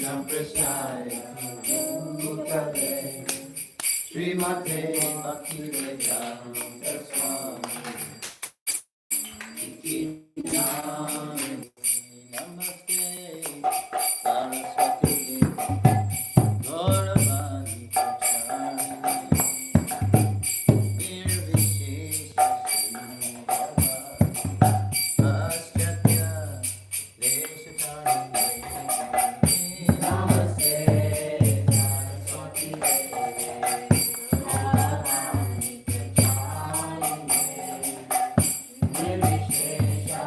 Prasaya Bhutale Srimate Bhaktivedanta Swami Namaste Saraswati Gauravani Prachari Nirvishesha Srimava Paschatya Deshatarine Namaste Saraswati Gauravani Prachari Nirvishesha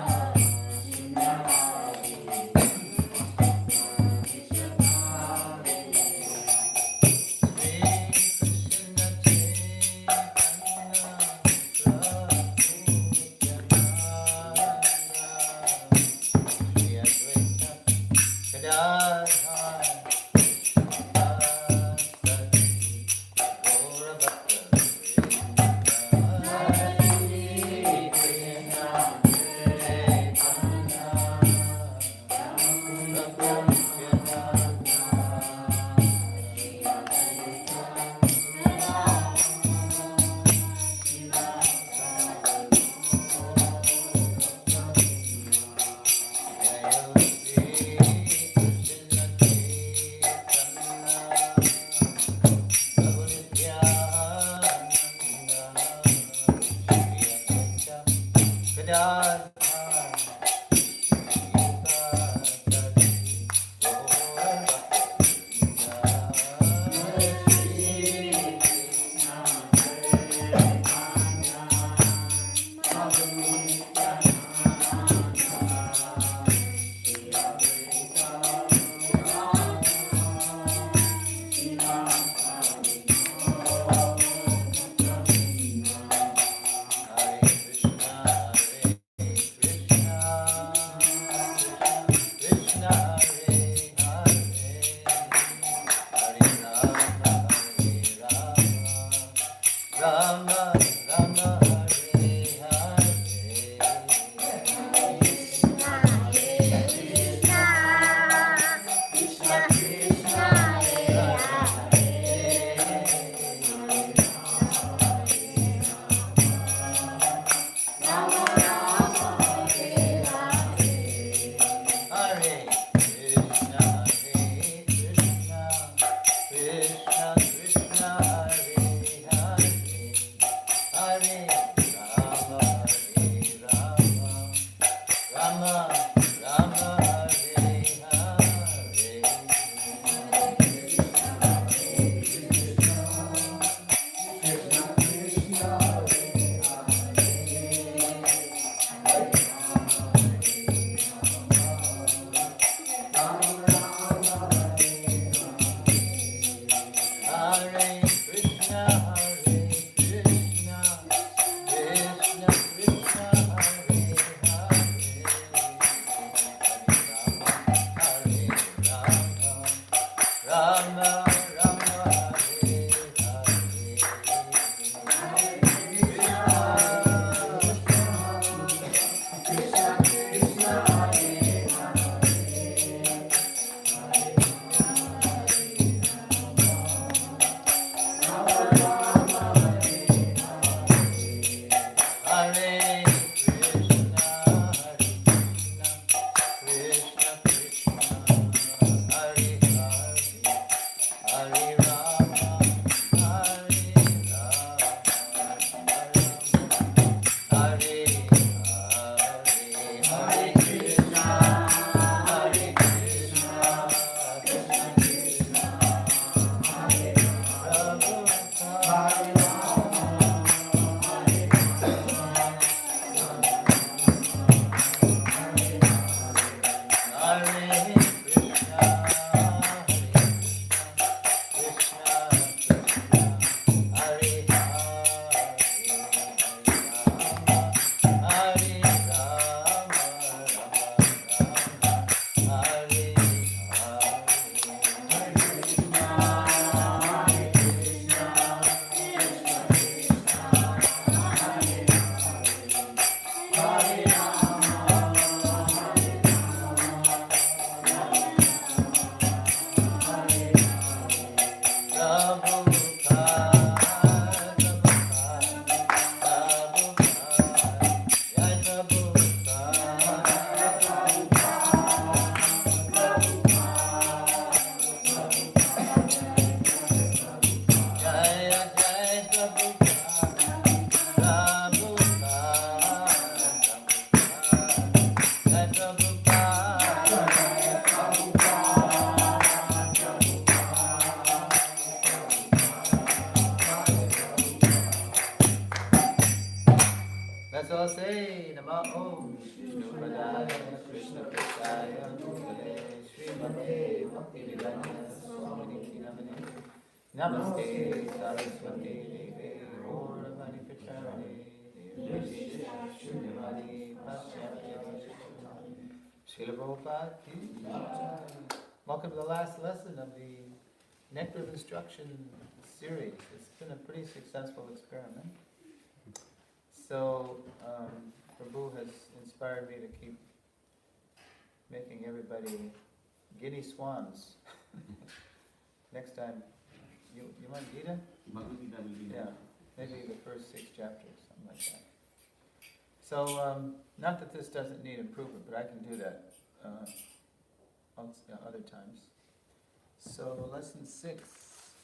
Let's all say Nama Om Vishnu Padaya Krishna Prasaya Bhutale Srimate Bhaktivedanta Swami Namane Namaste Saraswati Devi Gauravani Pacharane Nirvishesha Shunyavadi Paschatya Srila Prabhupada Ki Jai. Welcome to the last lesson of the Nectar of Instruction series. It's been a pretty successful experiment. So, Prabhu has inspired me to keep making everybody giddy swans. Next time, you want Gita? Bhagavad Gita will be Yeah, maybe the first 6 chapters, something like that. So, not that this doesn't need improvement, but I can do that other times. So, lesson 6,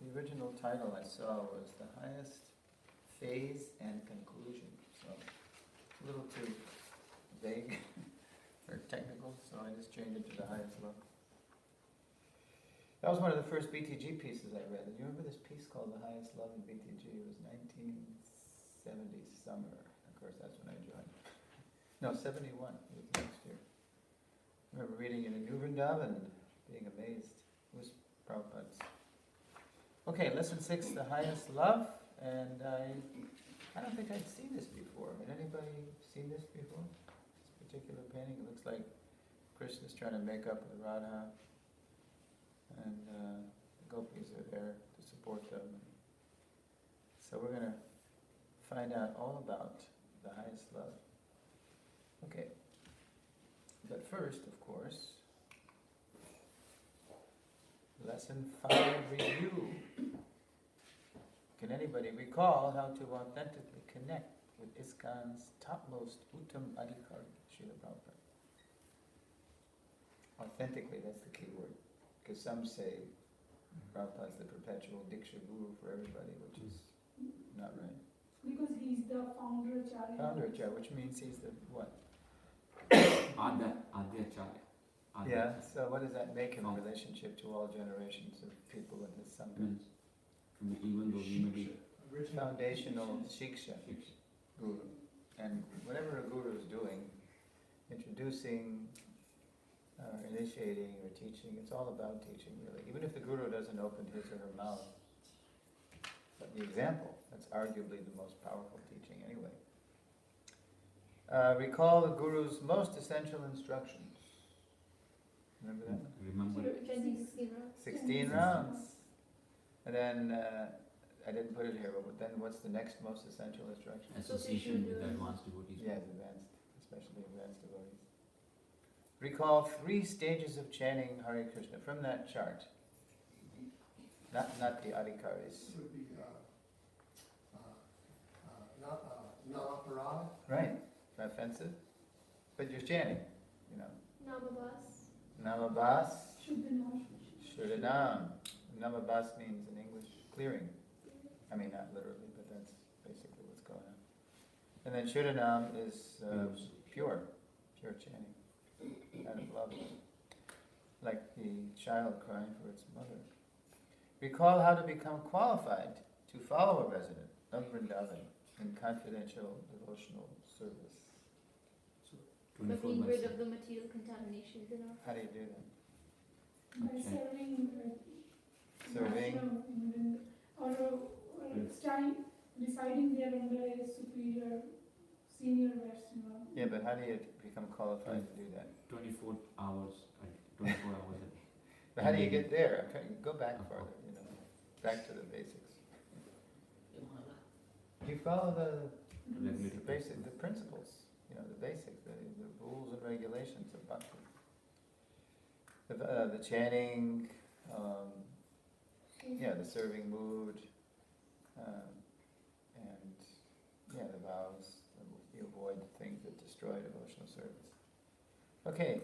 the original title I saw was The Highest Phase and Conclusion. So, a little too vague or technical, so I just changed it to The Highest Love. That was one of the first BTG pieces I read. Do you remember this piece called The Highest Love in BTG? It was 1970 summer. Of course, that's when I joined. No, 71. It was next year. I remember reading it in New Vrindavan and being amazed. It was Prabhupada's. Okay, lesson 6, The Highest Love. And I don't think I'd seen this before. Had anybody seen this before? This particular painting? It looks like Krishna's trying to make up with Radha. And the gopis are there to support them. So we're going to find out all about the highest love. Okay. But first, of course, lesson 5 review. Can anybody recall how to authentically connect with ISKCON's topmost Uttam Adhikari, Srila Prabhupada? Authentically, that's the key word. Because some say Prabhupada's the perpetual Diksha Guru for everybody, which is not right. Because he's the founder Acharya. Founder Acharya, which means he's the what? Adhyacharya. Yeah, so what does that make him in relationship to all generations of people in his Sangha? Even though he may be Foundational Shiksha Guru. And whatever a Guru is doing, introducing, initiating or teaching, it's all about teaching really. Even if the Guru doesn't open his or her mouth, but the example, that's arguably the most powerful teaching anyway. Recall the Guru's most essential instructions. Remember that? remember 16 rounds. And then, I didn't put it here, but then what's the next most essential instruction? association with advanced devotees. Yes, advanced, especially advanced devotees. Recall 3 stages of chanting Hare Krishna from that chart. Not the Adhikaris. This would be non-aparad. Right, not offensive. But you're chanting, you know. Namabas, Shuddhanam. Shuddhanam. Namabas means in English clearing. I mean, not literally, but that's basically what's going on. And then Shuddhanam is pure chanting, out of love, like the child crying for its mother. Recall how to become qualified to follow a resident of Vrindavan in confidential devotional service. By being rid of the material contaminations in our How do you do that? By serving Serving. deciding there under a superior, senior Vaishnava. Yeah, but how do you become qualified to do that? 24 hours. 24 hours a day. But how do you get there? I'm trying to go back farther, you know, back to the basics. You follow the basic, the principles, you know, the basics, the rules and regulations of bhakti. The chanting, the serving mood, and the vows. You avoid things that destroy devotional service. Okay,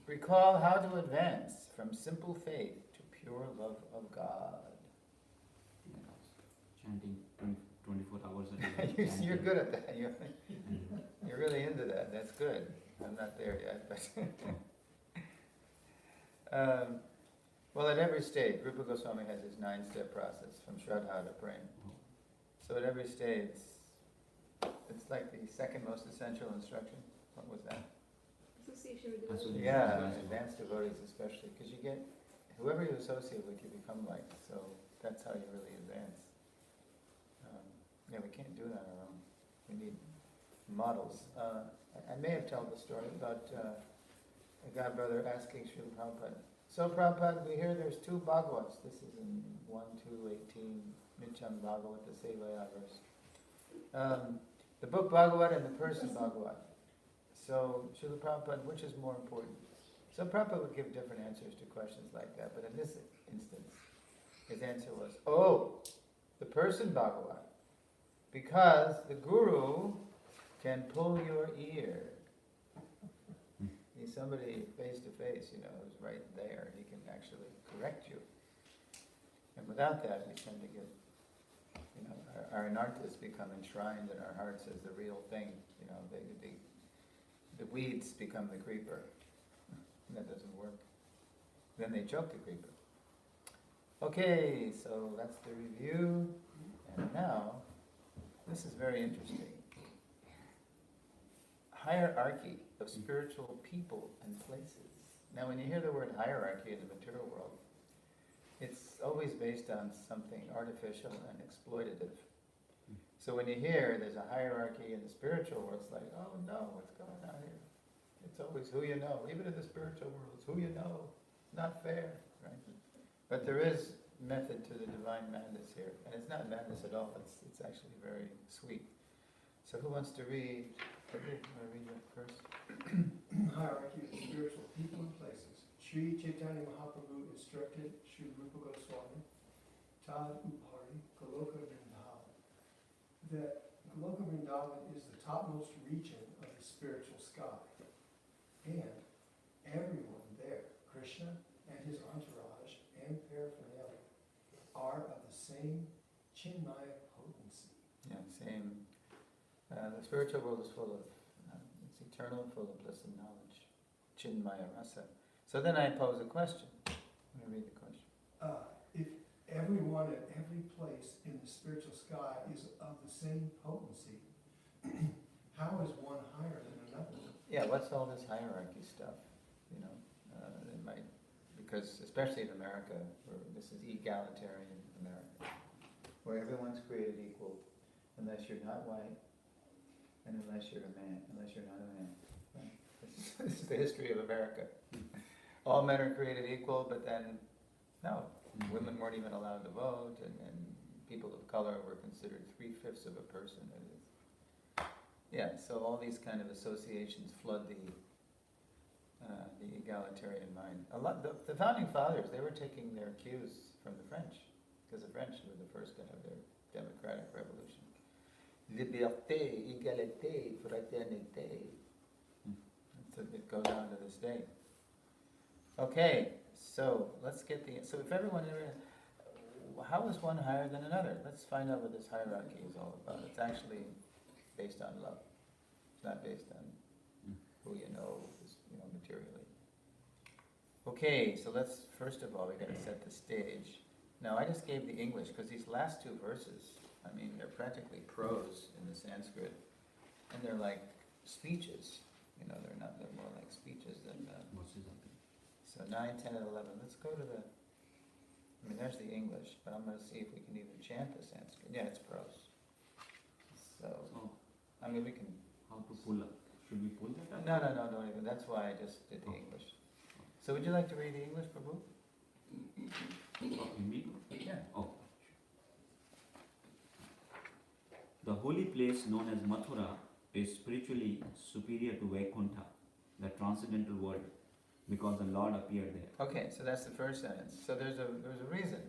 recall how to advance from simple faith to pure love of God. Chanting 24 hours a day. You're good at that. You're really into that, that's good. I'm not there yet, but. Well, at every stage, Rupa Goswami has his 9-step process from Shraddha to Prem. So at every stage, it's like the second most essential instruction. What was that? Association with the Association. devotee. Yeah, Advanced advanced devotees especially, because you get, whoever you associate with, you become like, so that's how you really advance. Yeah, we can't do it on our own. We need models. I may have told the story about a godbrother asking Srila Prabhupada, so Prabhupada, we hear there's 2 Bhagavats. This is in 1:2:18, Nityam Bhagavat, the Sevaya verse. The book Bhagavat and the person Bhagavat. So, Srila Prabhupada, which is more important? So Prabhupada would give different answers to questions like that, but in this instance, his answer was, oh, the person Bhagavat, because the Guru can pull your ear. He's somebody face to face, who's right there, he can actually correct you. And without that, we tend to get, our anarthas become enshrined in our hearts as the real thing, the weeds become the creeper. And that doesn't work. Then they choke the creeper. Okay, so that's the review. And now, this is very interesting. Hierarchy of spiritual people and places. Now when you hear the word hierarchy in the material world, it's always based on something artificial and exploitative. So when you hear there's a hierarchy in the spiritual world, it's like, oh no, what's going on here? It's always who you know. Even in the spiritual world, it's who you know. It's not fair, right? But there is method to the divine madness here. And it's not madness at all, it's actually very sweet. So who wants to read? Want to read that first? Hierarchy of spiritual people and places. Sri Chaitanya Mahaprabhu instructed Sri Rupa Goswami, Tad Upari, Goloka Vrindavan, that Goloka Vrindavan is the topmost region of the spiritual sky. And everyone there, Krishna and his entourage and paraphernalia, are of the same Chinmaya potency. Yeah, same. The spiritual world is full of, it's eternal, full of bliss and knowledge. Chinmaya rasa. So then I pose a question. Let me read the question. If everyone at every place in the spiritual sky is of the same potency, how is one higher than another? Yeah, what's all this hierarchy stuff? It might, because especially in America, where this is egalitarian America, where everyone's created equal, unless you're not white, and unless you're a man, unless you're not a man. Right? This is the history of America. All men are created equal, but then, no, women weren't even allowed to vote, and people of color were considered 3/5 of a person. Yeah, so all these kind of associations flood the egalitarian mind. The founding fathers, they were taking their cues from the French, because the French were the first to have their democratic revolution. Liberté, égalité, fraternité. It goes on to this day. Okay, so let's get so if everyone, how is one higher than another? Let's find out what this hierarchy is all about. It's actually based on love. It's not based on who you know, materially. Okay, so let's, first of all, we got to set the stage. Now, I just gave the English, because these last 2 verses, they're practically prose in the Sanskrit, and they're like speeches. They're more like speeches than. So 9, 10, and 11. Let's go to the. There's the English, but I'm going to see if we can even chant the Sanskrit. Yeah, it's prose. So, we can. How to pull up? Should we pull that up? No, don't even. That's why I just did the English. So, would you like to read the English, Prabhu? Me? Yeah. Oh. The holy place known as Mathura is spiritually superior to Vaikuntha, the transcendental world, because the Lord appeared there. Okay, so that's the first sentence. So there's a reason.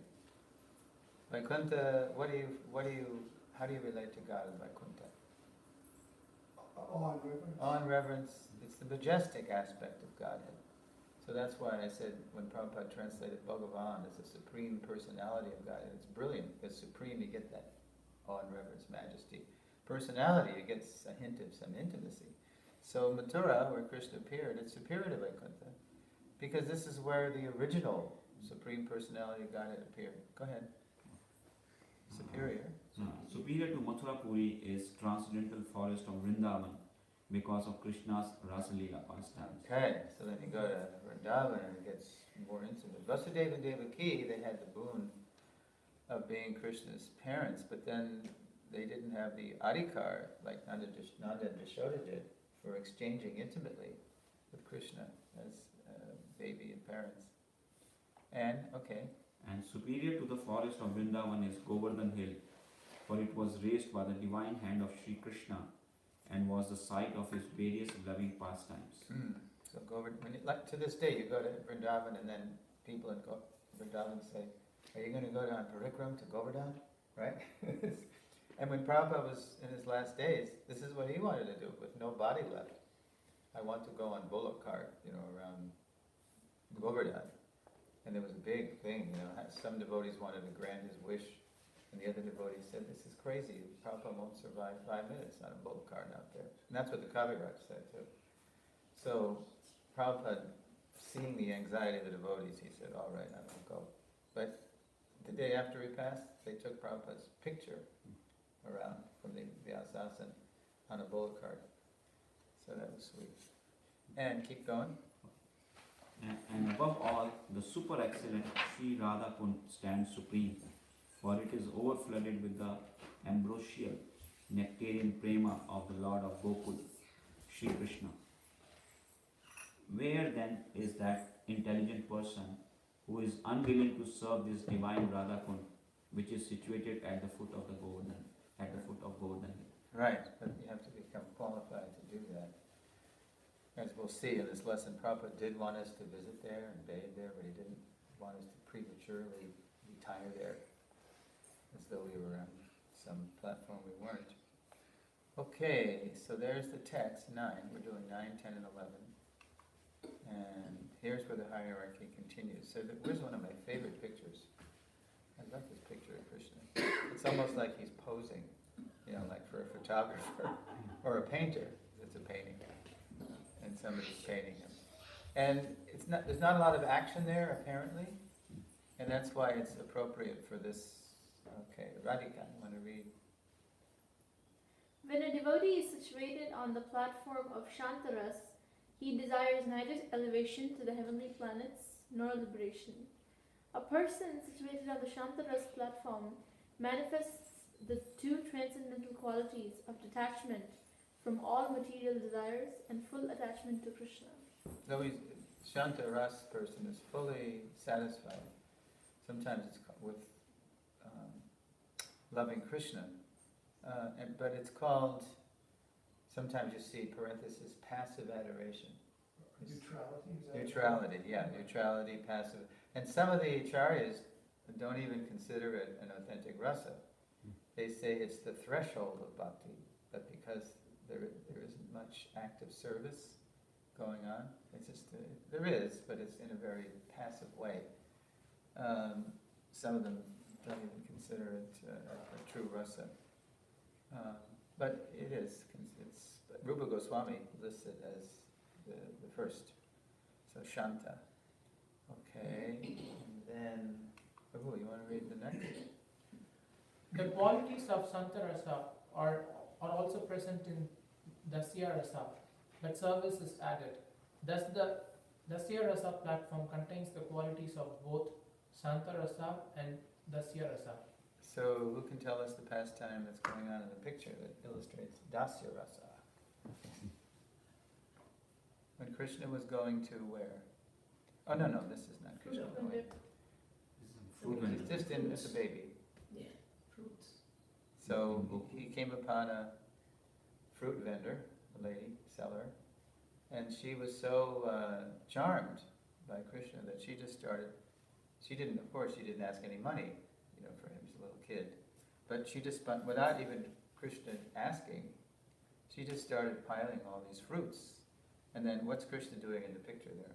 Vaikuntha, how do you relate to God in Vaikuntha? Awe and reverence. Awe and reverence, it's the majestic aspect of Godhead. So that's why I said when Prabhupada translated Bhagavan as the supreme personality of Godhead, it's brilliant, because supreme, you get that awe and reverence, majesty. personality, it gets a hint of some intimacy. So Mathura, where Krishna appeared, it's superior to Vaikuntha, because this is where the original Supreme Personality of Godhead appeared. Go ahead. Superior. Superior to Mathura Puri is transcendental forest of Vrindavan because of Krishna's Rasalila pastimes. Okay, so then you go to Vrindavan and it gets more intimate. Vasudeva and Devaki, they had the boon of being Krishna's parents, but then they didn't have the adhikar like Nanda and Yashoda did for exchanging intimately with Krishna as baby and parents. And, okay, And superior to the forest of Vrindavan is Govardhan Hill, for it was raised by the divine hand of Sri Krishna and was the site of his various loving pastimes. So Govardhan, like to this day, you go to Vrindavan and then people in Vrindavan say, are you going to go down Parikram to Govardhan? Right? And when Prabhupada was in his last days, this is what he wanted to do with no body left. I want to go on bullock cart, around Govardhan. And there was a big thing, some devotees wanted to grant his wish, and the other devotees said, this is crazy, Prabhupada won't survive 5 minutes on a bullock cart out there. And that's what the Kaviraj said too. So Prabhupada, seeing the anxiety of the devotees, he said, all right, I will go. But the day after he passed, they took Prabhupada's picture around from the Vyasasan on a bullock cart. So that was sweet. And keep going. And above all, the super excellent Sri Radha Kund stands supreme, for it is overflooded with the ambrosial nectarian prema of the Lord of Gokul, Sri Krishna. Where then is that intelligent person who is unwilling to serve this divine Radha Kund, which is situated at the foot of the Govardhan, Right, but you have to become qualified to do that. As we'll see in this lesson, Prabhupada did want us to visit there and bathe there, but he didn't want us to prematurely retire there, as though we were on some platform we weren't. Okay, so there's the text, 9. We're doing 9, 10, and 11. And here's where the hierarchy continues. So here's one of my favorite pictures. I love this picture of Krishna. It's almost like he's posing, like for a photographer or a painter. It's a painting. And somebody's painting him. And there's not a lot of action there, apparently. And that's why it's appropriate for this. Okay, Radhika, you want to read? When a devotee is situated on the platform of Shantaras, he desires neither elevation to the heavenly planets nor liberation. A person situated on the Shantaras platform manifests the two transcendental qualities of detachment from all material desires and full attachment to Krishna. So Shanta Ras person is fully satisfied. Sometimes it's with loving Krishna. But it's called, sometimes you see parenthesis, passive adoration. Neutrality, is that Neutrality, yeah, neutrality, passive. And some of the acharyas don't even consider it an authentic rasa. They say it's the threshold of bhakti, but because there isn't much active service going on, it's just, there is, but it's in a very passive way. Some of them don't even consider it a true rasa. But it is, Rupa Goswami lists it as the first. So Shanta. Okay, and then, Prabhu, you want to read the next? The qualities of Santarasa are also present in Dasya Rasa, but service is added. Thus the Dasya Rasa platform contains the qualities of both Santarasa and Dasya Rasa. So who can tell us the pastime that's going on in the picture that illustrates Dasya Rasa? When Krishna was going to where? Oh, no, this is not Krishna going. It's just as a baby. Yeah, fruits. So he came upon a fruit vendor, a lady, seller, and she was so charmed by Krishna that she just started, she didn't ask any money, for him, he's a little kid, but she just, without even Krishna asking, she just started piling all these fruits. And then what's Krishna doing in the picture there?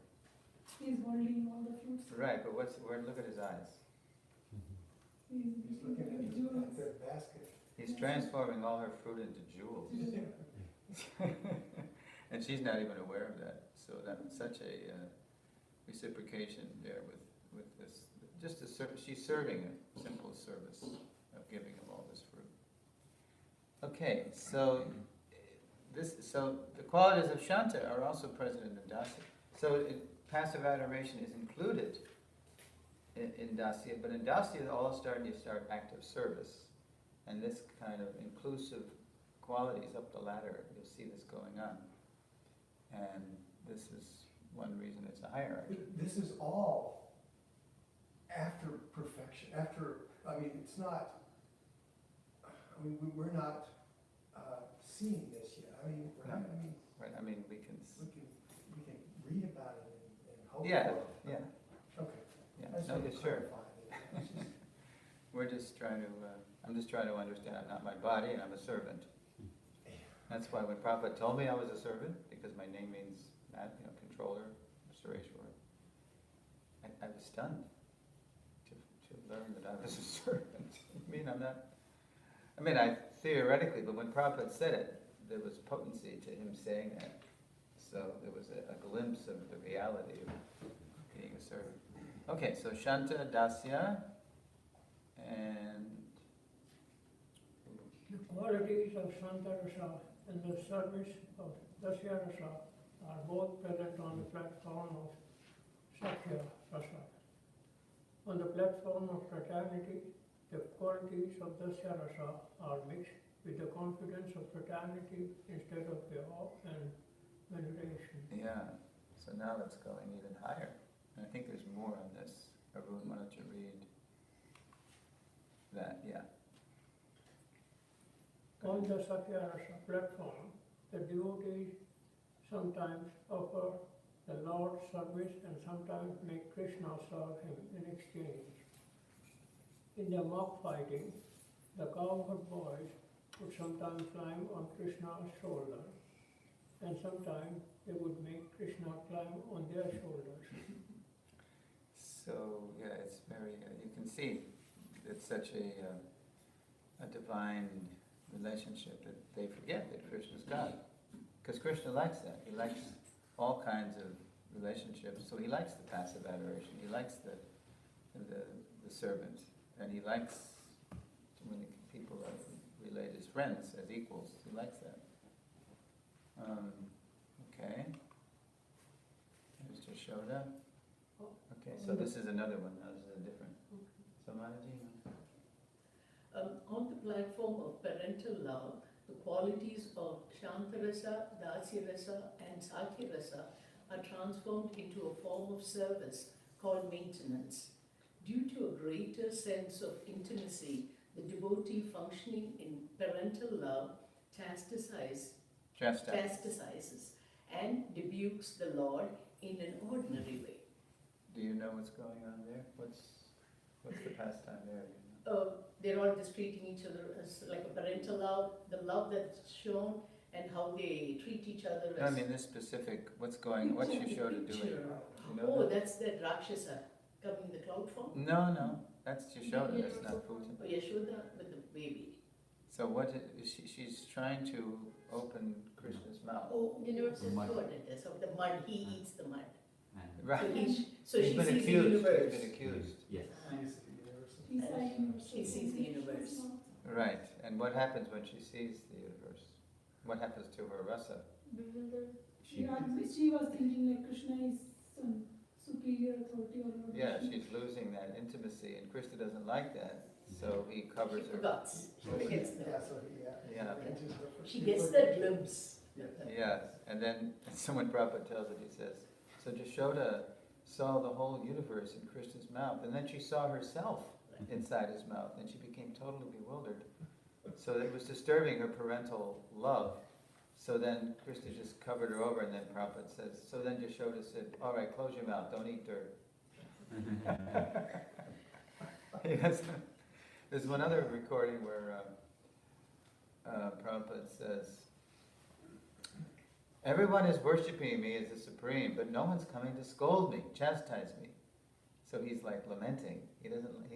He's holding all the fruits. Right, but look at his eyes. He's He's looking looking at at jewels. the basket. He's transforming all her fruit into jewels. And she's not even aware of that. So that's such a reciprocation there with this. Just she's serving a simple service of giving him all this fruit. Okay, so the qualities of Shanta are also present in the Dasya. So passive adoration is included in Dasya, but in Dasya all of a sudden you start active service. And this kind of inclusive qualities up the ladder, you'll see this going on. And this is one reason it's a hierarchy. This is all after perfection, it's not, we're not seeing this yet. Right, I mean, we can read about it and hope Yeah, for it. yeah, Okay. yeah. I just No, wanted to sure. clarify that. We're just trying to, I'm just trying to understand, I'm not my body and I'm a servant. That's why when Prabhupada told me I was a servant, because my name means, controller, Sureshwar, I was stunned to learn that I was a servant. I theoretically, but when Prabhupada said it, there was potency to him saying that. So there was a glimpse of the reality of being a servant. Okay, so Shanta, Dasya, and The qualities of Santarasa and the service of Dasyarasa are both present on the platform of Sakya Rasa. On the platform of fraternity, the qualities of Dasyarasa are mixed with the confidence of fraternity instead of the awe and veneration. yeah, so now it's going even higher. And I think there's more on this. Arun, why don't you read that? Yeah. On the Sakya Rasa platform, the devotees sometimes offer the Lord's service and sometimes make Krishna serve him in exchange. In the mock fighting, the cowherd boys would sometimes climb on Krishna's shoulder, and sometimes they would make Krishna climb on their shoulders. So, yeah, it's very, you can see it's such a divine relationship that they forget that Krishna's God. Because Krishna likes that. He likes all kinds of relationships. So he likes the passive adoration. He likes the servant. And he likes when people are related as friends, as equals. He likes that. Okay. There's Jashoda. Okay, so this is another one. Now this is a different. So Manaji? On the platform of parental love, the qualities of Shantarasa, Dasyarasa and Sakyarasa are transformed into a form of service called maintenance. Due to a greater sense of intimacy, the devotee functioning in parental love chastises and rebukes the Lord in an ordinary way. Do you know what's going on there? What's the pastime there? They're all just treating each other as like a parental love, the love that's shown, and how they treat each other No, I as. mean this specific. What's Yashoda doing? Picture. You know Oh, that? that's that Rakshasa coming in the cloud form. No, that's Yashoda. That's not Putin. Oh, Yashoda with the baby. So she's trying to open Krishna's mouth. Oh, universal Mud. coordinates of the mud. He eats the mud. And Right. So He's she been sees the accused. universe. He's been accused. yes, She sees the universe. Right. And what happens when she sees the universe? What happens to her rasa? Bewildered. she She was thinking like Krishna is some superior authority or not. Yeah, she's losing that intimacy, and Krishna doesn't like that, so he covers She her. forgets. She forgets that. Yeah. She gets the glimpse. Yes, and then someone Prabhupada tells it, he says, so Jashoda saw the whole universe in Krishna's mouth, and then she saw herself inside his mouth, and she became totally bewildered. So it was disturbing her parental love. So then Krishna just covered her over, and then Prabhupada says, so then Jashoda said, all right, close your mouth, don't eat dirt. Yes. There's one other recording where Prabhupada says, everyone is worshipping me as the supreme, but no one's coming to scold me, chastise me. So he's like lamenting. He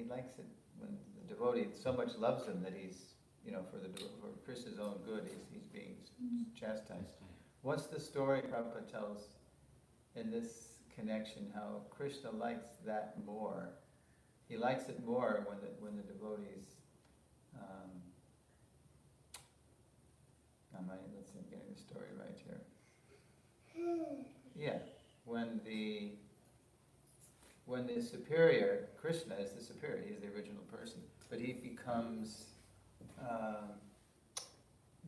likes it when the devotee so much loves him that he's for for Krishna's own good, he's being chastised. That's right. What's the story Prabhupada tells in this connection, how Krishna likes that more? He likes it more when the devotees, let's see, I'm getting the story right here. Yeah, when the superior, Krishna is the superior, he's the original person, but he becomes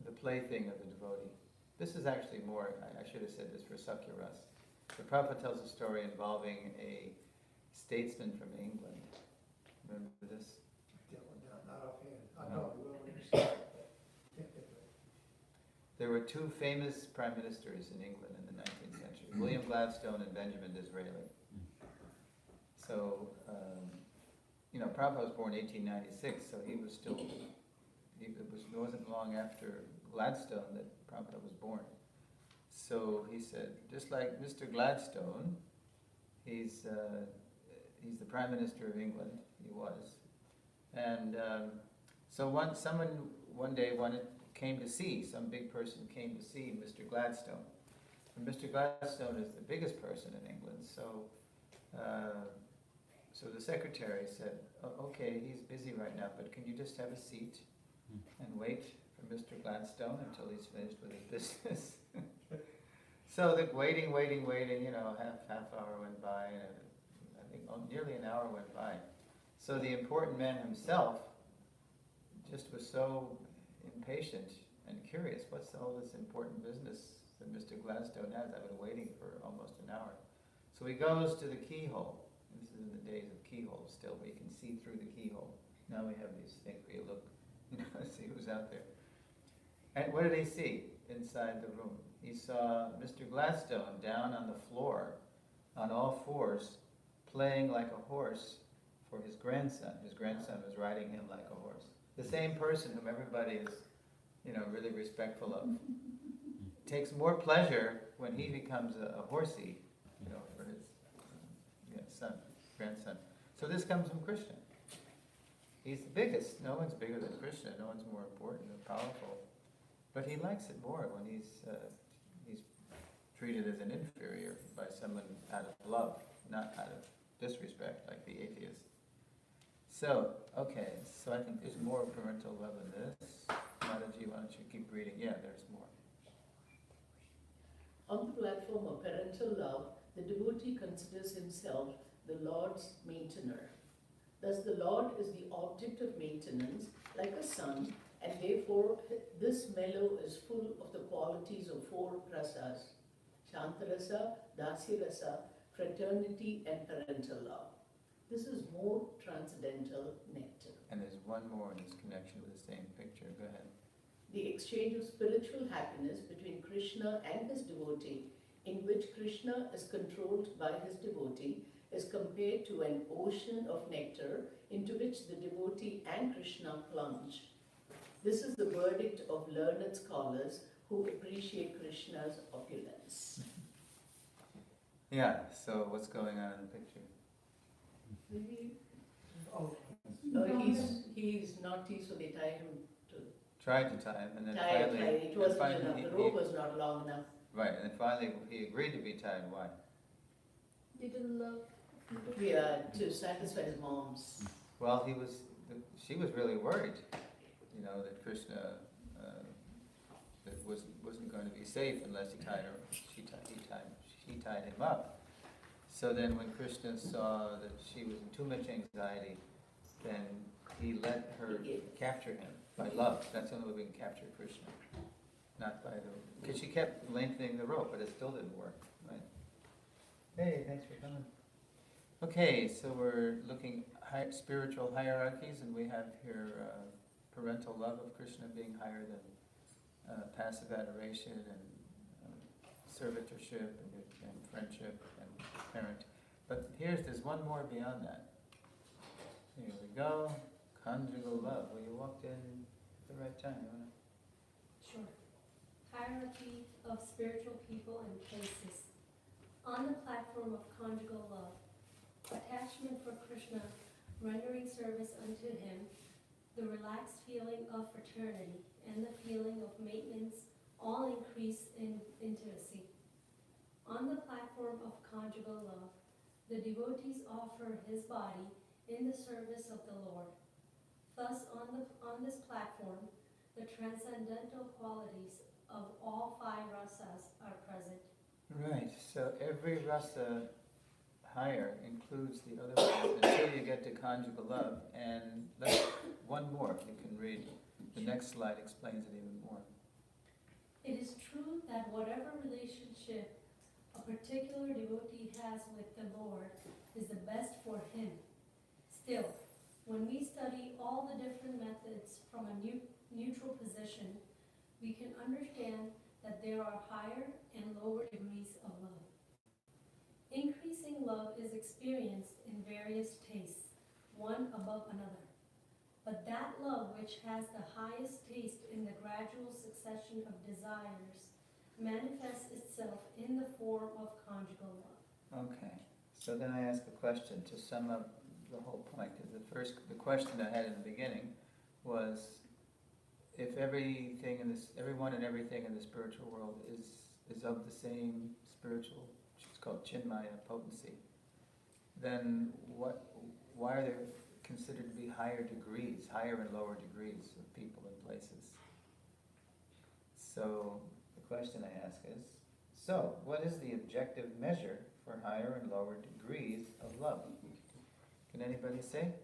the plaything of the devotee. This is actually more, I should have said this for Sakya Ras. The Prabhupada tells a story involving a statesman from England. Remember this? Not offhand. I probably will when you say it, but can't think of it. There were two famous prime ministers in England in the 19th century, William Gladstone and Benjamin Disraeli. So, Prabhupada was born in 1896, so he was still, it wasn't long after Gladstone that Prabhupada was born. So he said, just like Mr. Gladstone, he's the Prime Minister of England, he was. And so someone one day came to see, some big person came to see Mr. Gladstone. And Mr. Gladstone is the biggest person in England, so the secretary said, okay, he's busy right now, but can you just have a seat and wait for Mr. Gladstone until he's finished with his business? So the waiting, half hour went by, and I think nearly an hour went by. So the important man himself just was so impatient and curious, what's all this important business that Mr. Gladstone has? I've been waiting for almost an hour. So he goes to the keyhole. This is in the days of keyholes still, where you can see through the keyhole. Now we have these things where you look, see who's out there. And what did he see inside the room? He saw Mr. Gladstone down on the floor, on all fours, playing like a horse for his grandson. His grandson was riding him like a horse. The same person whom everybody is, really respectful of, takes more pleasure when he becomes a horsey, for his grandson. So this comes from Krishna. He's the biggest. No one's bigger than Krishna. No one's more important or powerful. But he likes it more when he's treated as an inferior by someone out of love, not out of disrespect, like the atheist. So, okay, so I think there's more parental love in this. Mataji, why don't you keep reading? Yeah, there's more. On the platform of parental love, the devotee considers himself the Lord's maintainer. Thus the Lord is the object of maintenance, like a son, and therefore this mellow is full of the qualities of four rasas: Shantarasa, Dasirasa, fraternity, and parental love. This is more transcendental nectar. And there's one more in this connection with the same picture. Go ahead. The exchange of spiritual happiness between Krishna and his devotee, in which Krishna is controlled by his devotee, is compared to an ocean of nectar into which the devotee and Krishna plunge. This is the verdict of learned scholars who appreciate Krishna's opulence. Yeah, so what's going on in the picture? He's naughty, so they tie him to... Tried to tie him, and then Tied. It wasn't finally enough. The rope was not long enough. Right, and then finally he agreed to be tied. Why? They didn't love. To satisfy his moms. Well, she was really worried, that Krishna wasn't going to be safe unless he tied her. She tied him up. So then, when Krishna saw that she was in too much anxiety, then he let her capture him by love. That's the only way we can capture Krishna, not by because she kept lengthening the rope, but it still didn't work. Right? Hey, thanks for coming. Okay, so we're looking at spiritual hierarchies, and we have here parental love of Krishna being higher than passive adoration and servitorship and friendship and parent. But there's one more beyond that. Here we go, conjugal love. Well, you walked in at the right time. You wanna? Sure. Hierarchy of spiritual people and places. On the platform of conjugal love, attachment for Krishna, rendering service unto him, the relaxed feeling of fraternity, and the feeling of maintenance all increase in intimacy. On the platform of conjugal love, the devotees offer his body in the service of the Lord. Thus, on this platform, the transcendental qualities of all five rasas are present. Right, so every rasa higher includes the other ones until you get to conjugal love. And let's, one more, you can read. The next slide explains it even more. It is true that whatever relationship a particular devotee has with the Lord is the best for him. Still, when we study all the different methods from a neutral position, we can understand that there are higher and lower degrees of love. Increasing love is experienced in various tastes, one above another. But that love which has the highest taste in the gradual succession of desires manifests itself in the form of conjugal love. Okay, so then I ask a question to sum up the whole point. The question I had in the beginning was, if everything in this, everyone and everything in the spiritual world is of the same spiritual, it's called Chinmaya potency, then why are there considered to be higher and lower degrees of people and places? So the question I ask is, so what is the objective measure for higher and lower degrees of love? Can anybody say?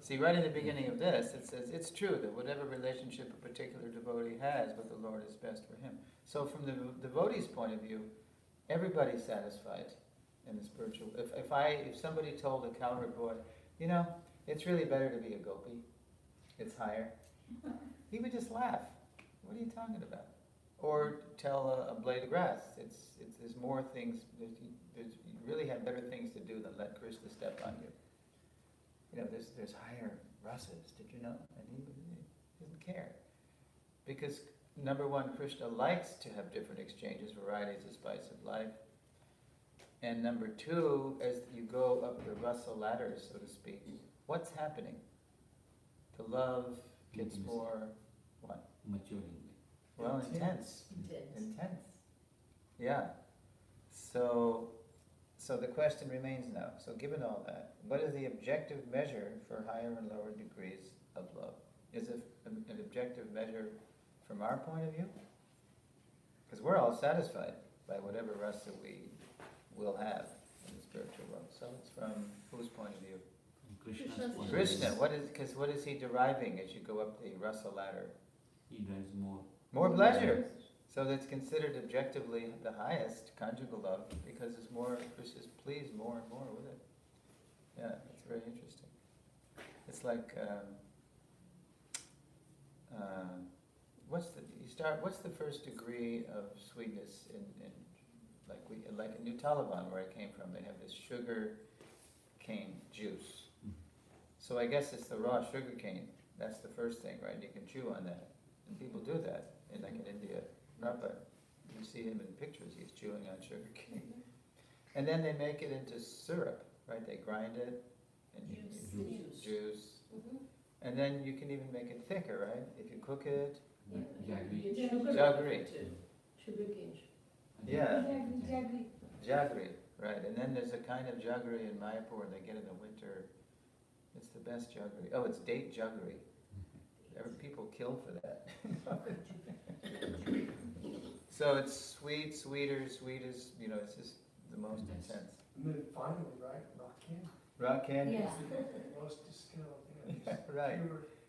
See, right in the beginning of this, it says, it's true that whatever relationship a particular devotee has with the Lord is best for him. So from the devotee's point of view, everybody's satisfied in the spiritual. If somebody told a cowherd boy, it's really better to be a gopi, it's higher, he would just laugh. What are you talking about? Or tell a blade of grass, there's more things, you really have better things to do than let Krishna step on you. There's higher rasas, did you know? And he doesn't care. Because number one, Krishna likes to have different exchanges, varieties of spice of life. And number two, as you go up the rasa ladder, so to speak, what's happening? The love gets more, what? Maturing. Well, intense. Intense. Yeah. So the question remains now. So given all that, what is the objective measure for higher and lower degrees of love? Is it an objective measure from our point of view? Because we're all satisfied by whatever rasa we will have in the spiritual world. So it's from whose point of view? Krishna's point of Krishna. view. What is he deriving as you go up the rasa ladder? He derives more. More pleasure. So that's considered objectively the highest, conjugal love, because it's more, Krishna's pleased more and more with it. Yeah, that's very interesting. It's like, what's the first degree of sweetness in like in New Taliban, where I came from, they have this sugar cane juice. So I guess it's the raw sugar cane. That's the first thing, right? You can chew on that. And people do that, in India. But you see him in pictures, he's chewing on sugar cane. And then they make it into syrup, right? They grind it and juice. Mm-hmm. And then you can even make it thicker, right? If you cook it. Jaggery. Jaggery. Sugarcane. Yeah. Jaggery. Jaggery, right. And then there's a kind of jaggery in Mayapur, they get it in the winter. It's the best jaggery. Oh, it's date jaggery. People kill for that. So it's sweetest, it's just the most intense. And then finally, right, rock candy. Rock candy? Yeah. The most discount. Yeah, right.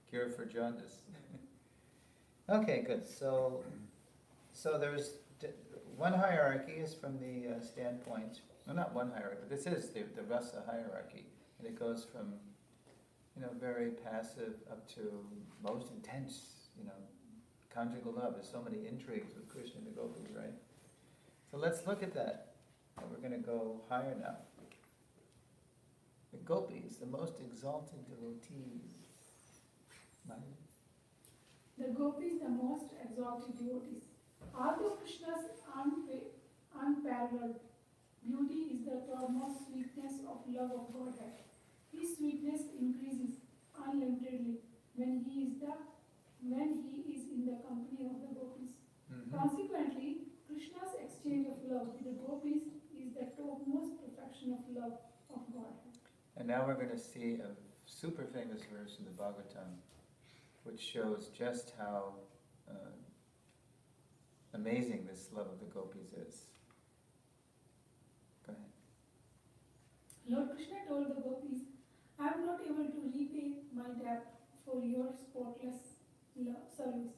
Cure for jaundice. Okay, good. So there's one hierarchy is from the standpoint, well, not one hierarchy, but this is the rasa hierarchy, and it goes from very passive up to most intense, conjugal love. There's so many intrigues with Krishna and the gopis, right? So let's look at that. And we're going to go higher now. The gopis, the most exalted devotees. The gopis, the most exalted devotees. Although Krishna's unparalleled beauty is the topmost sweetness of love of Godhead, his sweetness increases unlimitedly when he is in the company of the gopis. Mhm. Consequently, Krishna's exchange of love with the gopis is the topmost perfection of love of Godhead. And now we're going to see a super famous verse in the Bhagavatam, which shows just how amazing this love of the gopis is. Go ahead. Lord Krishna told the gopis, I am not able to repay my debt for your spotless service.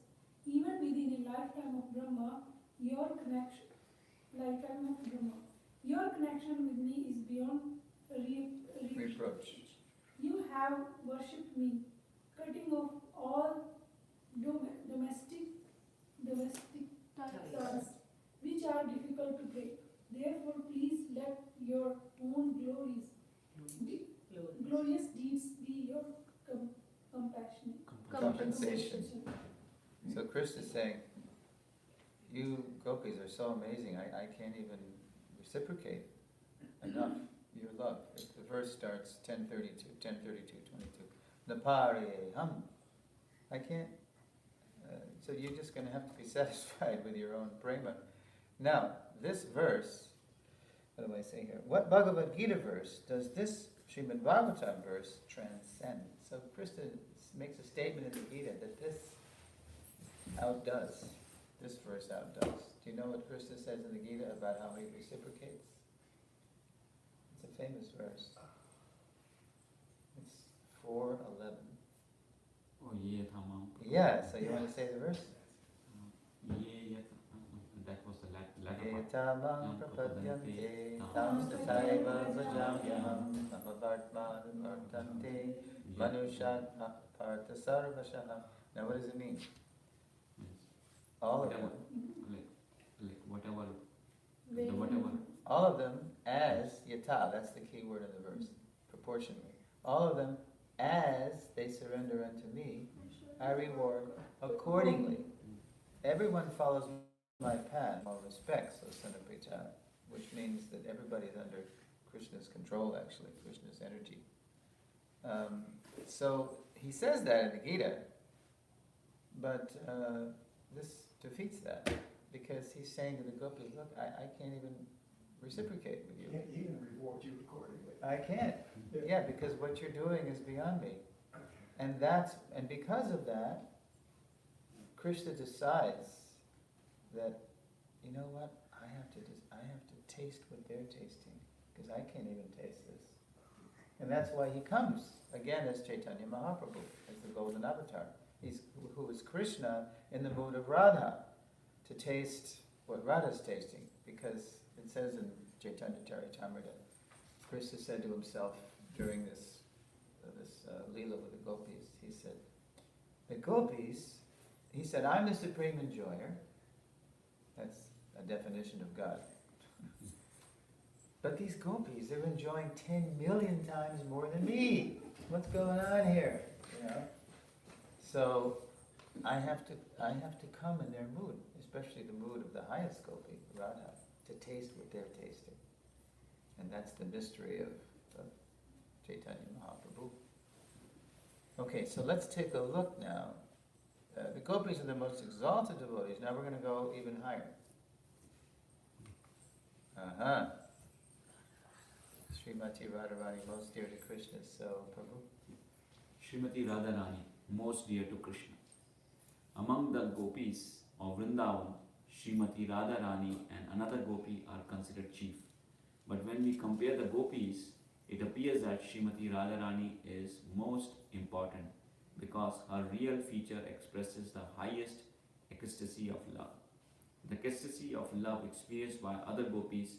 Even within a lifetime of Brahma, your connection with me is beyond Reproach. You have worshipped me, cutting off all domestic ties, which are difficult to break. Therefore, please let your own glorious deeds be your Compensation. So Krishna is saying, you gopis are so amazing, I can't even reciprocate enough your love. The verse starts 10:32, Napari hum. I can't, so you're just going to have to be satisfied with your own prema. Now, this verse, what do I say here? What Bhagavad Gita verse does this Srimad Bhagavatam verse transcend? So Krishna makes a statement in the Gita that this verse outdoes. Do you know what Krishna says in the Gita about how he reciprocates? It's a famous verse. It's 4:11. Oh, ye thamam. Yeah, so you want to say the verse? That was the latter Ye part. tamam prapadyante tam tathaiva bhajamyaham namavartman vartante manushat partha sarvashaha. Now what does it mean? Yes. All of Whatever, them. like whatever, Very the whatever. All of them as yata, that's the key word in the verse, proportionally. All of them as they surrender unto me, I reward accordingly. Everyone follows my path in all respects, O son of Pritha, which means that everybody's under Krishna's control, actually, Krishna's energy. So he says that in the Gita, but this defeats that, because he's saying to the gopis, look, I can't even reciprocate with you. Can't even reward you accordingly. I can't. Yeah, because what you're doing is beyond me. And because of that, Krishna decides that, you know what, I have to taste what they're tasting, because I can't even taste this. And that's why he comes, again, as Chaitanya Mahaprabhu, as the golden avatar. Who is Krishna in the mood of Radha, to taste what Radha's tasting, because it says in Chaitanya Charitamrita, Krishna said to himself during this Leela with the gopis, he said, the gopis, he said, I'm the supreme enjoyer. That's a definition of God. But these gopis, they're enjoying 10 million times more than me. What's going on here? You know? So I have to come in their mood, especially the mood of the highest gopi, Radha, to taste what they're tasting. And that's the mystery of Chaitanya Mahaprabhu. Okay, so let's take a look now. The gopis are the most exalted devotees. Now we're going to go even higher. Srimati Radharani, most dear to Krishna. So, Prabhu. Srimati Radharani, most dear to Krishna. Among the gopis of Vrindavan, Srimati Radharani and another gopi are considered chief. But when we compare the gopis, it appears that Srimati Radharani is most important because her real feature expresses the highest ecstasy of love. The ecstasy of love experienced by other gopis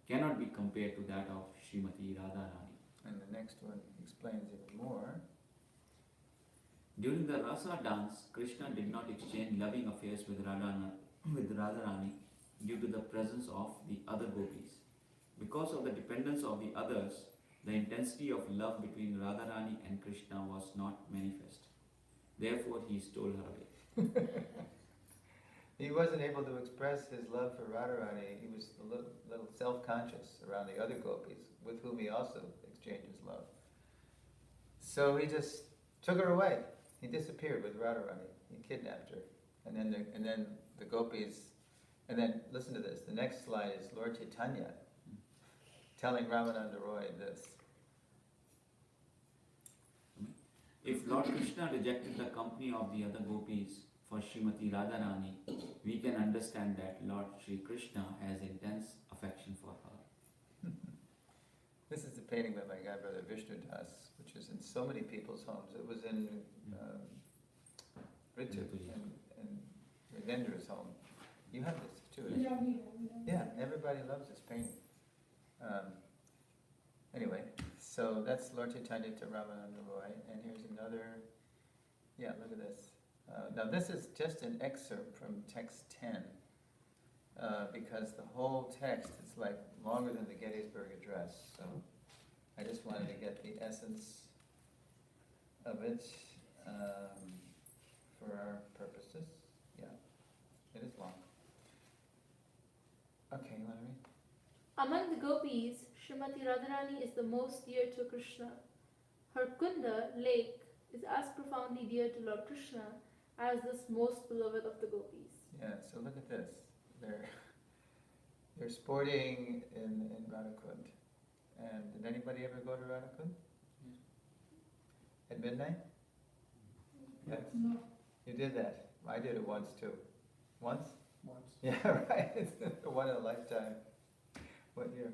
cannot be compared to that of Srimati Radharani. And the next one explains it more. During the Rasa dance, Krishna did not exchange loving affairs with Radharani due to the presence of the other gopis. Because of the dependence of the others, the intensity of love between Radharani and Krishna was not manifest. Therefore, he stole her away. He wasn't able to express his love for Radharani. He was a little self-conscious around the other gopis, with whom he also exchanged his love. So he just took her away. He disappeared with Radharani. He kidnapped her. And then the gopis, and then listen to this. The next slide is Lord Chaitanya telling Ramananda Roy this. If Lord Krishna rejected the company of the other gopis for Srimati Radharani, we can understand that Lord Sri Krishna has intense affection for her. This is the painting by my godbrother Vishnu Das, which is in so many people's homes. It was in Ritu and Rajendra's home. You have this too. Yeah, we have. Yeah, everybody loves this painting. Anyway, so that's Lord Chaitanya to Ramananda Roy, and here's another. Yeah, look at this. Now this is just an excerpt from text 10, because the whole text is like longer than the Gettysburg Address. So I just wanted to get the essence of it for our purposes. Yeah, it is long. Okay, you want to read? Among the gopis, Srimati Radharani is the most dear to Krishna. Her Kunda, lake, is as profoundly dear to Lord Krishna as this most beloved of the gopis. Yeah, so look at this. They're sporting in Radhakund. And did anybody ever go to Radhakund? At midnight? Yes. No. You did that. I did it once too. Once? Once, Yeah, right. It's one in a lifetime. What year?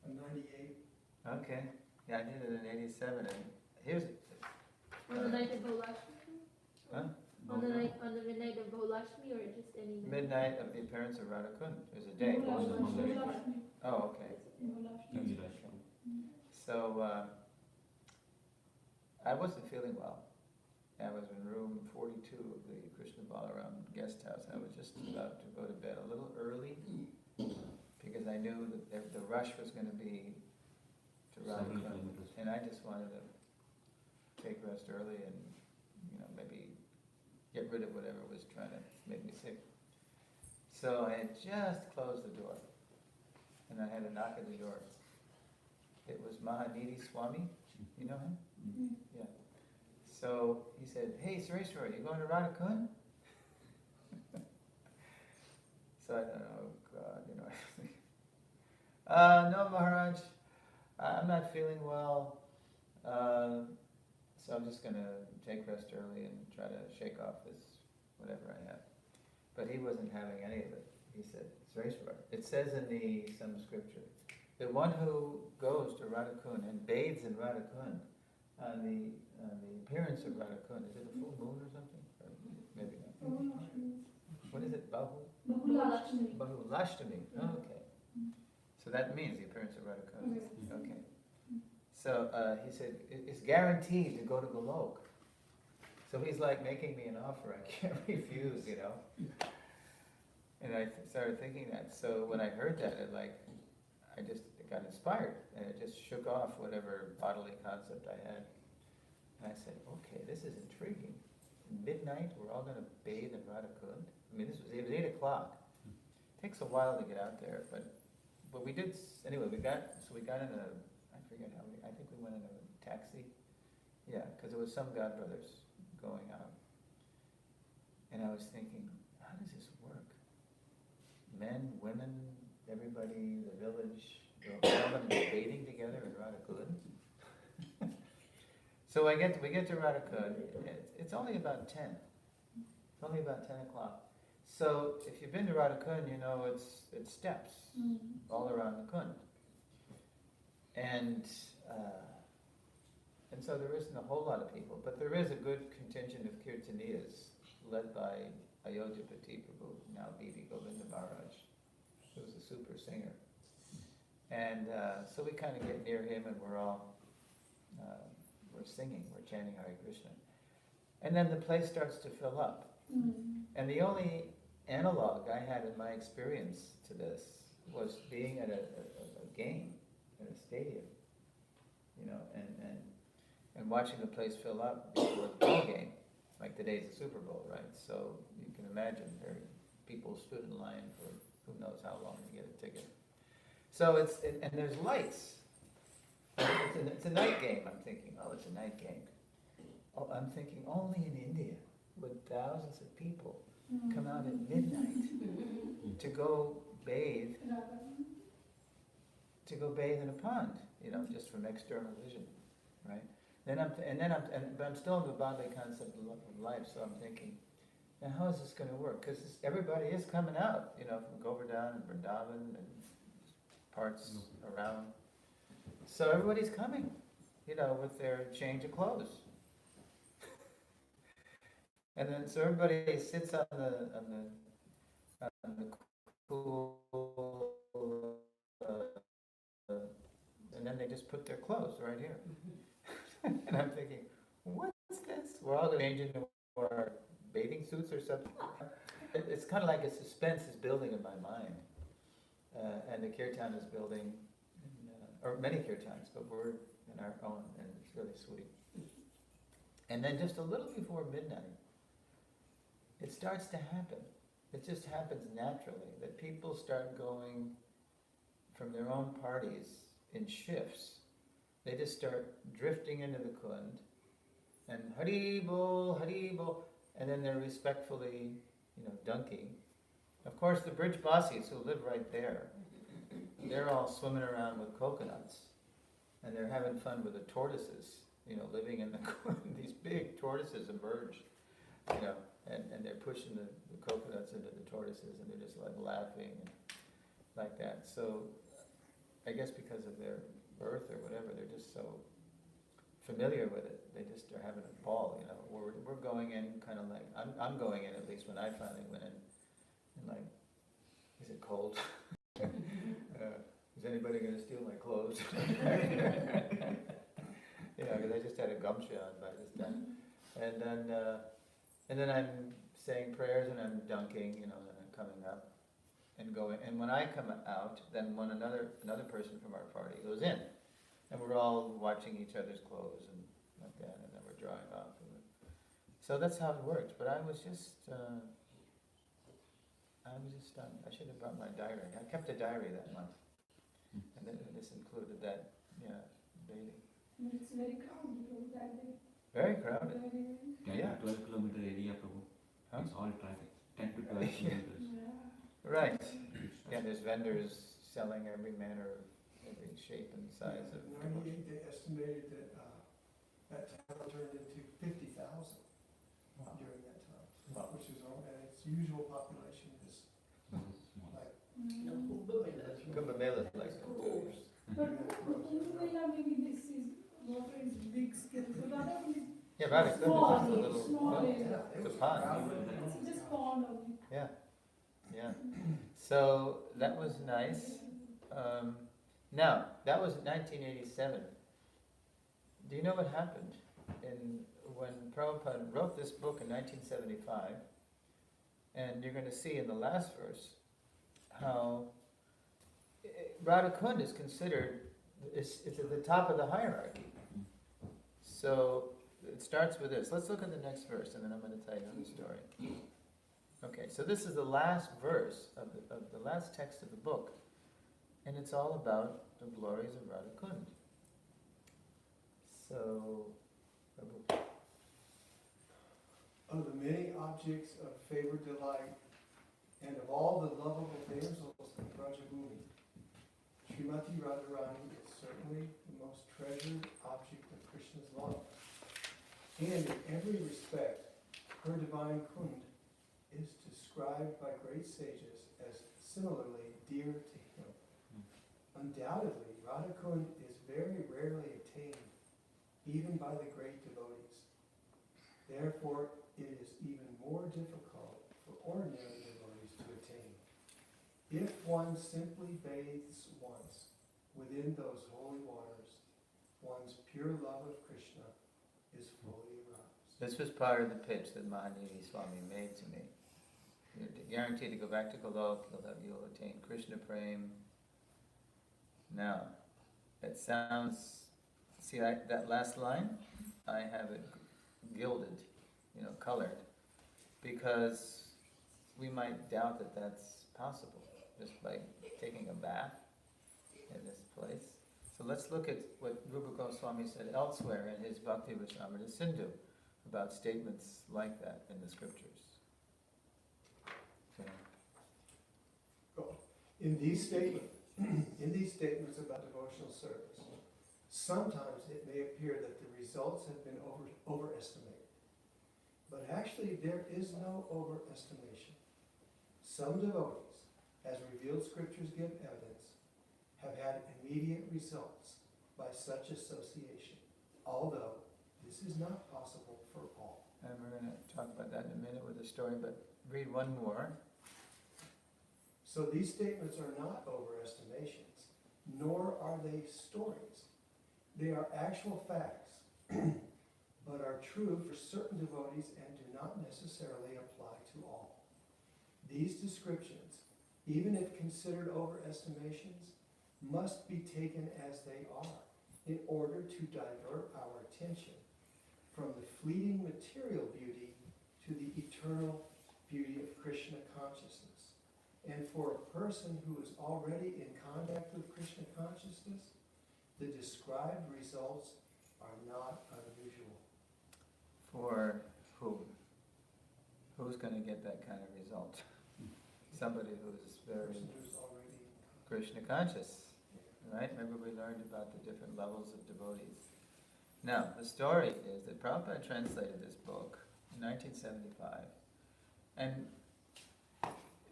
in 98, Okay. Yeah, I did it in 87. And here's, On the night of Bholashmi? huh? On the midnight of Bholashmi or just any night? Midnight of the appearance of Radhakund. There's a day. Bholashmi. Oh, okay. Bholashmi. So, I wasn't feeling well. I was in room 42 of the Krishna Balaram guest house. I was just about to go to bed a little early because I knew that the rush was going to be to Several Radhakund. kilometers. And I just wanted to take rest early and, maybe get rid of whatever was trying to make me sick. So I had just closed the door and I had a knock at the door. It was Mahanidi Swami. You know him? Mm. Yeah. So he said, "Hey, Sureshwar, you going to Radhakund?" So I thought, oh God, no, Maharaj, I'm not feeling well. So I'm just going to take rest early and try to shake off this whatever I have. But he wasn't having any of it. He said, Sureshwar, it says in some scripture, the one who goes to Radhakund and bathes in Radhakund on the appearance of Radhakund, is it a full moon or something? Or maybe not. What is it? Bahulashmi. Bahulashtami. Oh, okay. So that means the appearance of Radhakund. Okay. So he said, it's guaranteed to go to Golok. So he's like making me an offer I can't refuse, And I started thinking that. So when I heard that, I just got inspired, and it just shook off whatever bodily concept I had. And I said, okay, this is intriguing. Midnight, we're all going to bathe in Radhakund. I mean, it was 8 o'clock. Takes a while to get out there, but we did, anyway, we got in I forget how I think we went in a taxi. Yeah, because it was some godbrothers going out. And I was thinking, how does this work? Men, women, everybody, the village, they're all going to be bathing together in Radhakund. So we get to Radhakund. It's only about 10. It's only about 10 o'clock. So if you've been to Radhakund, you know it's steps all around the Kund. And so there isn't a whole lot of people, but there is a good contingent of kirtaniyas led by Ayodhyapati Prabhu, now B.V. Govinda Maharaj, who's a super singer. And so we kind of get near him and we're singing, we're chanting Hare Krishna. And then the place starts to fill up. And the only analog I had in my experience to this was being at a game, at a stadium, and watching the place fill up before the ball game, like today's the Super Bowl, right? So you can imagine people stood in line for who knows how long to get a ticket. So and there's lights. It's a night game, I'm thinking, oh, it's a night game. Oh, I'm thinking only in India would thousands of people come out at midnight to go bathe in a pond, just from external vision, right? But I'm still in the Bombay concept of life, so I'm thinking, now how is this going to work? Because everybody is coming out, from Govardhan and Vrindavan and parts around. So everybody's coming, with their change of clothes. And then so everybody sits on the cool, and then they just put their clothes right here. And I'm thinking, what's this? We're all going to change into our bathing suits or something. It's kind of like a suspense is building in my mind. And the kirtan is building, or many kirtans, but we're in our own, and it's really sweet. And then just a little before midnight, it starts to happen. It just happens naturally, that people start going from their own parties in shifts. They just start drifting into the Kund, and Hari Bol, and then they're respectfully, dunking. Of course, the bridge bosses who live right there, they're all swimming around with coconuts, and they're having fun with the tortoises, living in the Kund. These big tortoises emerge, and they're pushing the coconuts into the tortoises, and they're just like laughing and like that. So I guess because of their birth or whatever, they're just so familiar with it. They just are having a ball, We're going in kind of like, I'm going in, at least when I finally went in, and like, is it cold? Is anybody going to steal my clothes? Because I just had a gumsha on by this time. And then I'm saying prayers and I'm dunking, and I'm coming up and going. And when I come out, then another person from our party goes in. And we're all watching each other's clothes and like that, and then we're drawing off of it. So that's how it works. But I was just stunned. I should have brought my diary. I kept a diary that month. And then this included that, bathing. It's very crowded that day. Very crowded. 10 Yeah. to 12 kilometer area, Prabhu. Huh? It's all traffic. 10 to 12 kilometers. Right. Yeah, there's vendors selling every manner, every shape and size of In '98, they estimated that town turned into 50,000 during that time, Wow. which is and its usual population is Small. like Kumbh Mela is like But Kumbh maybe this is water is big scale. But other one is yeah, right. It's small, just a little small area. it's a pond. It's just pond only. Yeah, yeah. So that was nice. Now that was 1987. Do you know what happened when Prabhupada wrote this book in 1975? And you're going to see in the last verse how Radha Kund is considered, it's at the top of the hierarchy. So it starts with this. Let's look at the next verse, and then I'm going to tell you the story. Okay, so this is the last verse of the last text of the book, and it's all about the glories of Radha Kund. So, of the many objects of favored delight, and of all the lovable damsels of Brajabhumi, Srimati Radharani is certainly the most treasured object of Krishna's love. And in every respect, her divine Kund is described by great sages as similarly dear to him. Undoubtedly, Radha Kund is very rarely attained, even by the great devotees. Therefore, it is even more difficult for ordinary devotees to attain. If one simply bathes once within those holy waters, one's pure love of Krishna is fully aroused. this was part of the pitch that Mahanidi Swami made to me. You're guaranteed to go back to Golok, you'll attain Krishna Prem. Now, it sounds, see that last line? I have it gilded, colored, because we might doubt that that's possible just by taking a bath in this place. So let's look at what Rupa Goswami said elsewhere in his Bhakti Rasamrita Sindhu, about statements like that in the scriptures? Okay. In these statements about devotional service, sometimes it may appear that the results have been overestimated. But actually, there is no overestimation. Some devotees, as revealed scriptures give evidence, have had immediate results by such association, although this is not possible for all. And we're going to talk about that in a minute with a story, but read one more. So these statements are not overestimations, nor are they stories. They are actual facts, but are true for certain devotees and do not necessarily apply to all. These descriptions, even if considered overestimations, must be taken as they are in order to divert our attention from the fleeting material beauty to the eternal beauty of Krishna consciousness. And for a person who is already in contact with Krishna consciousness, the described results are not unusual. For who? Who's going to get that kind of result? Somebody who's very Person who's already Krishna conscious, right? Remember we learned about the different levels of devotees. Now, the story is that Prabhupada translated this book in 1975, and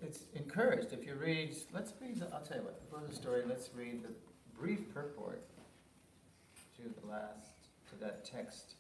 it's encouraged. If you read, I'll tell you what, before the story, let's read the brief purport to that text